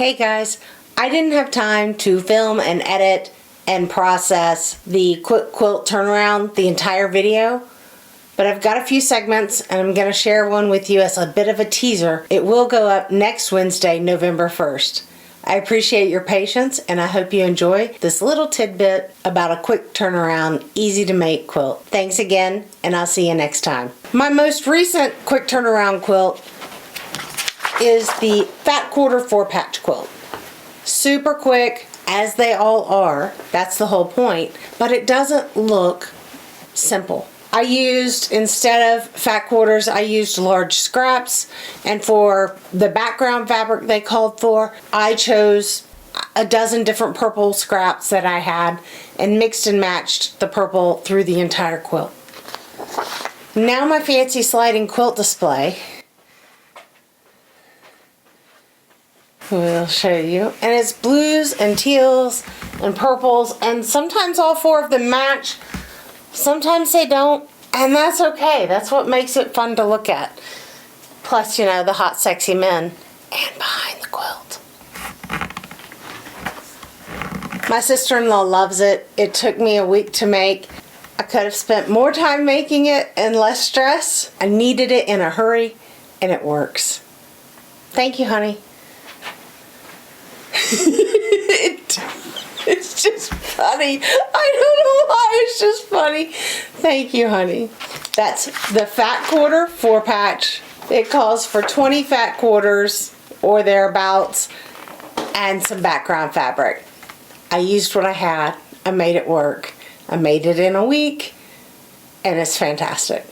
Hey guys, I didn't have time to film and edit and process the quilt turnaround, the entire video, but I've got a few segments and I'm going to share one with you as a bit of a teaser. It will go up next Wednesday, November 1st. I appreciate your patience and I hope you enjoy this little tidbit about a quick turnaround, easy to make quilt. Thanks again and I'll see you next time. My most recent quick turnaround quilt is the Fat Quarter 4-patch quilt. Super quick, as they all are, that's the whole point, but it doesn't look simple. I used, instead of fat quarters, I used large scraps, and for the background fabric they called for, I chose a dozen different purple scraps that I had and mixed and matched the purple through the entire quilt. Now my fancy sliding quilt display. We'll show you. And it's blues and teals and purples, and sometimes all four of them match. Sometimes they don't, and that's okay. That's what makes it fun to look at. Plus, you know, the hot, sexy men and behind the quilt. My sister-in-law loves it. It took me a week to make. I could have spent more time making it and less stress. I needed it in a hurry, and it works. Thank you, honey. It's just funny. I don't know why, it's just funny. Thank you, honey. That's the Fat Quarter 4-patch. It calls for 20 fat quarters or thereabouts and some background fabric. I used what I had. I made it work. I made it in a week and it's fantastic.